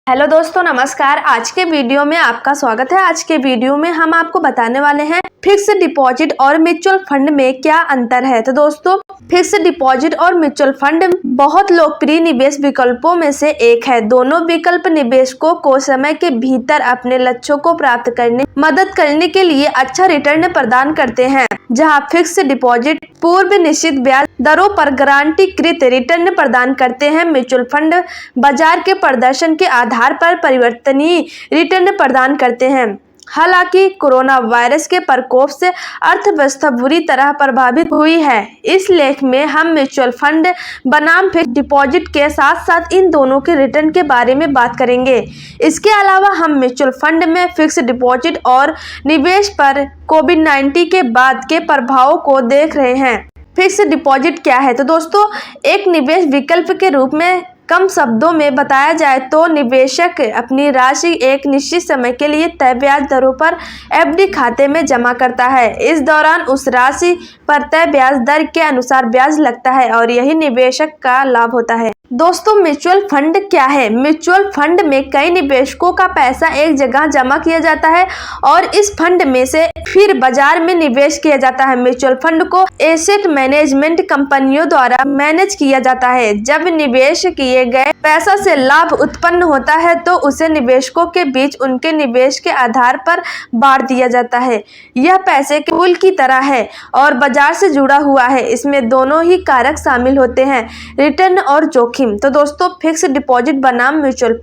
Hello दोस्तों, नमस्कार। आज के वीडियो में आपका स्वागत है। आज के वीडियो में हम आपको बताने वाले हैं फिक्स्ड डिपॉजिट और म्यूचुअल फंड में क्या अंतर है। तो दोस्तों, फिक्स्ड डिपॉजिट और म्यूचुअल फंड बहुत लोकप्रिय निवेश विकल्पों में से एक है। दोनों विकल्प निवेशकों को समय के भीतर अपने लक्ष्यों को प्राप्त करने मदद करने के लिए अच्छा रिटर्न प्रदान करते हैं। जहां फिक्स्ड डिपॉजिट पूर्व निश्चित ब्याज दरों पर गारंटीकृत रिटर्न प्रदान करते हैं, म्यूचुअल फंड बाजार के प्रदर्शन के आधार पर परिवर्तनीय रिटर्न प्रदान करते हैं। हालांकि कोरोना वायरस के प्रकोप से अर्थव्यवस्था बुरी तरह प्रभावित हुई है। इस लेख में हम म्यूचुअल फंड बनाम फिक्स्ड डिपॉजिट के साथ साथ इन दोनों के रिटर्न के बारे में बात करेंगे। इसके अलावा हम म्यूचुअल फंड में फिक्स्ड डिपॉजिट और निवेश पर कोविड-19 के बाद के प्रभावों को देख रहे हैं। फिक्स्ड डिपॉजिट क्या है? तो दोस्तों, एक निवेश विकल्प के रूप में कम शब्दों में बताया जाए तो निवेशक अपनी राशि एक निश्चित समय के लिए तय ब्याज दरों पर एफडी खाते में जमा करता है। इस दौरान उस राशि पर तय ब्याज दर के अनुसार ब्याज लगता है और यही निवेशक का लाभ होता है। दोस्तों, म्यूचुअल फंड क्या है? म्यूचुअल फंड में कई निवेशकों का पैसा एक जगह जमा किया जाता है और इस फंड में से फिर बाजार में निवेश किया जाता है। म्यूचुअल फंड को एसेट मैनेजमेंट कंपनियों द्वारा मैनेज किया जाता है। जब निवेश किए गए पैसा से लाभ उत्पन्न होता है तो उसे निवेशकों के बीच उनके निवेश के आधार पर बांट दिया जाता है। यह पैसे के पूल की तरह है और बाजार से जुड़ा हुआ है। इसमें दोनों ही कारक शामिल होते हैं, रिटर्न और जोखिम। तो दोस्तों, फिक्स्ड डिपॉजिट बनाम म्यूचुअल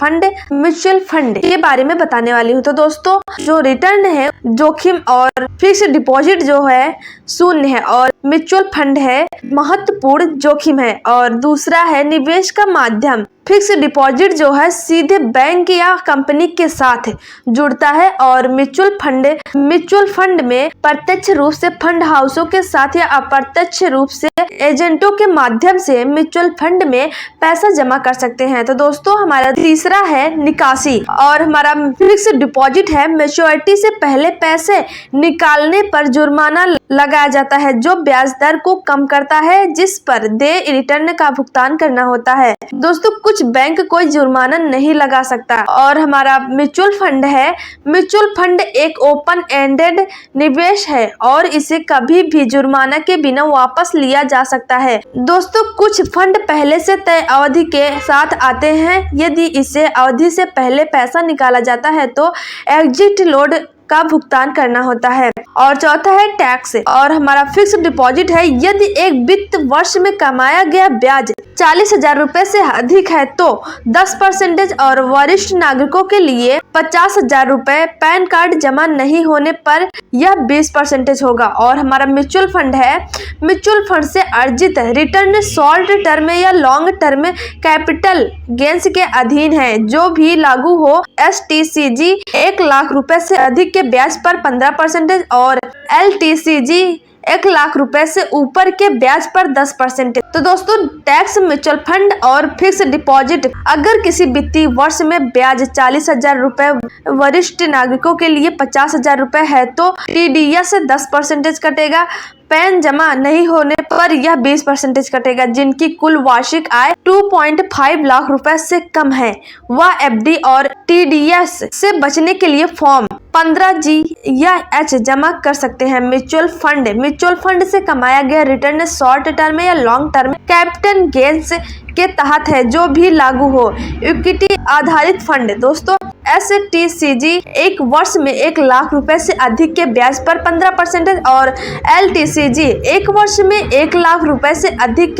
फंड के बारे में बताने वाली हूँ। तो दोस्तों, जो रिटर्न है जोखिम और फिक्स्ड डिपॉजिट जो है शून्य है और म्यूचुअल फंड है महत्वपूर्ण जोखिम है और दूसरा है निवेश का माध्यम। फिक्स्ड डिपॉजिट जो है सीधे बैंक या कंपनी के साथ जुड़ता है और म्यूचुअल फंड में प्रत्यक्ष रूप से फंड हाउसों के साथ या अप्रत्यक्ष रूप से एजेंटों के माध्यम से म्यूचुअल फंड में पैसा जमा कर सकते हैं। तो दोस्तों, हमारा तीसरा है निकासी और हमारा फिक्स्ड डिपॉजिट है मैच्योरिटी से पहले पैसे निकालने पर जुर्माना लगाया जाता है जो ब्याज दर को कम करता है जिस पर देय रिटर्न का भुगतान करना होता है। दोस्तों, कुछ बैंक कोई जुर्माना नहीं लगा सकता। और हमारा म्यूचुअल फंड है, म्यूचुअल फंड एक ओपन एंडेड निवेश है और इसे कभी भी जुर्माना के बिना वापस लिया जा सकता है। दोस्तों, कुछ फंड पहले से तय अवधि के साथ आते हैं। यदि इसे अवधि से पहले पैसा निकाला जाता है तो एग्जिट लोड का भुगतान करना होता है। और चौथा है टैक्स और हमारा फिक्स्ड डिपॉजिट है, यदि एक वित्त वर्ष में कमाया गया ब्याज 40,000 रुपए से अधिक है तो 10% और वरिष्ठ नागरिकों के लिए 50,000 रुपए पैन कार्ड जमा नहीं होने पर यह 20% होगा। और हमारा म्यूचुअल फंड है, म्यूचुअल फंड से अर्जित रिटर्न शॉर्ट टर्म या लॉन्ग टर्म कैपिटल गेन्स के अधीन है जो भी लागू हो। STCG 1 लाख रुपए से अधिक के ब्याज पर 15% और LTCG 1 लाख रुपए से ऊपर के ब्याज पर 10%। तो दोस्तों, टैक्स म्यूचुअल फंड और फिक्स्ड डिपॉजिट, अगर किसी वित्तीय वर्ष में ब्याज 40,000 रुपए, वरिष्ठ नागरिकों के लिए 50,000 रुपए है तो TDS से 10% कटेगा। पैन जमा नहीं होने पर यह 20% कटेगा। जिनकी कुल वार्षिक आय 2.5 लाख रुपए से कम है वह FD और TDS से बचने के लिए फॉर्म 15G या H जमा कर सकते हैं। म्यूचुअल फंड से कमाया गया रिटर्न शॉर्ट टर्म या लॉन्ग टर्म कैपिटल गेन्स के तहत है जो भी लागू हो। इक्विटी आधारित फंड, दोस्तों STCG 1 वर्ष में 1 लाख रुपए से अधिक के ब्याज पर 15% और LTCG 1 वर्ष में 1 लाख रुपए से अधिक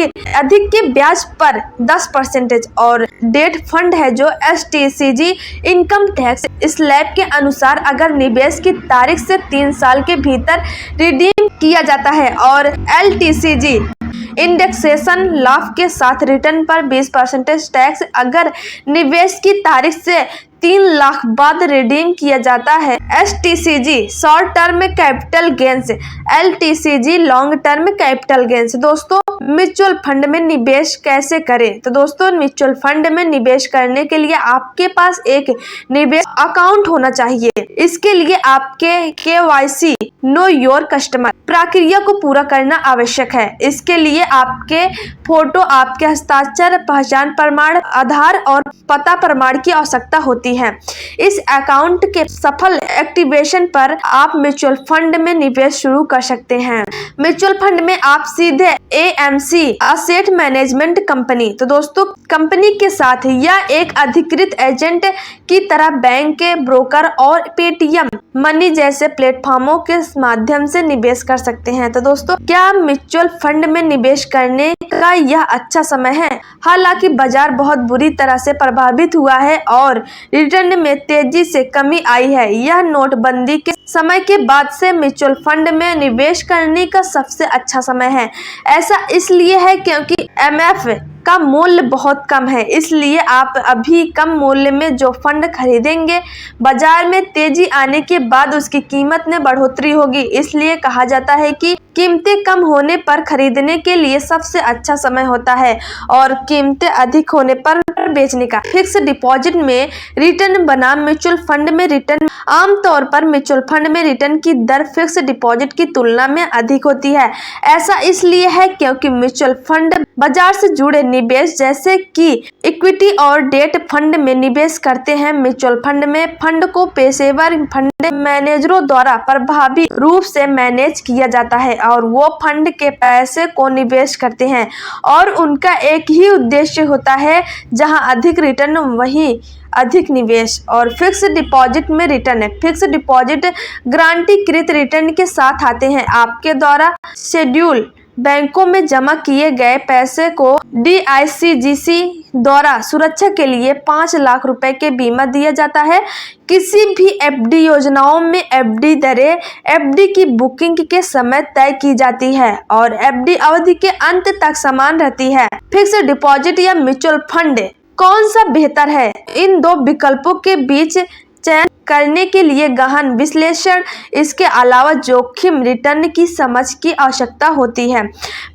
के ब्याज पर 10% और डेट फंड है जो STCG इनकम टैक्स स्लैब के अनुसार अगर निवेश की तारीख से 3 साल के भीतर रिडीम किया जाता है और LTCG इंडेक्सेशन लाभ के साथ रिटर्न पर 20% टैक्स अगर निवेश की तारीख से 3 लाख बाद रिडीम किया जाता है। STCG short term capital gains, LTCG long term capital gains. दोस्तों म्यूचुअल फंड में निवेश कैसे करें? तो दोस्तों म्यूचुअल फंड में निवेश करने के लिए आपके पास एक निवेश अकाउंट होना चाहिए। इसके लिए आपके KYC नो योर कस्टमर प्रक्रिया को पूरा करना आवश्यक है। इसके लिए आपके फोटो, आपके हस्ताक्षर, पहचान प्रमाण, आधार और पता प्रमाण की आवश्यकता होती है। इस अकाउंट के सफल एक्टिवेशन पर आप म्यूचुअल फंड में निवेश शुरू कर सकते हैं। म्यूचुअल फंड में आप सीधे AMC असेट मैनेजमेंट कंपनी, तो दोस्तों कंपनी के साथ या एक अधिकृत एजेंट की तरह बैंक के ब्रोकर और पेटीएम मनी जैसे प्लेटफॉर्मों के माध्यम से निवेश कर सकते हैं। तो दोस्तों क्या म्यूचुअल फंड में निवेश करने का यह अच्छा समय है? हालांकि बाजार बहुत बुरी तरह से प्रभावित हुआ है और रिटर्न में तेजी से कमी आई है। यह नोटबंदी के समय के बाद से म्यूचुअल फंड में निवेश करने का सबसे अच्छा समय है। ऐसा इसलिए है क्योंकि MF का मूल्य बहुत कम है, इसलिए आप अभी कम मूल्य में जो फंड खरीदेंगे बाजार में तेजी आने के बाद उसकी कीमत में बढ़ोतरी होगी। इसलिए कहा जाता है कि कीमतें कम होने पर खरीदने के लिए सबसे अच्छा समय होता है और कीमतें अधिक होने पर बेचने का। फिक्स डिपॉजिट में रिटर्न बनाम म्यूचुअल फंड में रिटर्न। आमतौर पर म्यूचुअल फंड में रिटर्न की दर फिक्स डिपॉजिट की तुलना में अधिक होती है। ऐसा इसलिए है क्योंकि म्यूचुअल फंड बाजार से जुड़े निवेश जैसे कि इक्विटी और डेट फंड में निवेश करते हैं। म्यूचुअल फंड में फंड को पेशेवर फंड मैनेजरों द्वारा प्रभावी रूप से मैनेज किया जाता है और वो फंड के पैसे को निवेश करते हैं और उनका एक ही उद्देश्य होता है, जहां अधिक रिटर्न वहीं अधिक निवेश। और फिक्स डिपॉजिट में रिटर्न है। फिक्स डिपॉजिट गारंटीकृत रिटर्न के साथ आते हैं। आपके द्वारा शेड्यूल बैंकों में जमा किए गए पैसे को DICGC द्वारा सुरक्षा के लिए 5 लाख रुपए के बीमा दिया जाता है। किसी भी FD योजनाओं में FD दरें FD की बुकिंग के समय तय की जाती है और FD अवधि के अंत तक समान रहती है। फिक्स डिपॉजिट या म्यूचुअल फंड कौन सा बेहतर है? इन दो विकल्पों के बीच चयन करने के लिए गहन विश्लेषण, इसके अलावा जोखिम रिटर्न की समझ की आवश्यकता होती है।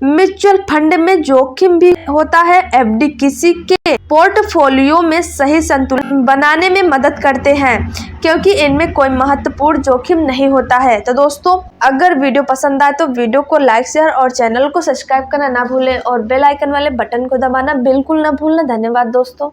म्यूचुअल फंड में जोखिम भी होता है। FD किसी के पोर्टफोलियो में सही संतुलन बनाने में मदद करते हैं क्योंकि इनमें कोई महत्वपूर्ण जोखिम नहीं होता है। तो दोस्तों अगर वीडियो पसंद आए तो वीडियो को लाइक, शेयर और चैनल को सब्सक्राइब करना ना भूलें और बेल आइकन वाले बटन को दबाना बिल्कुल ना भूलना। धन्यवाद दोस्तों।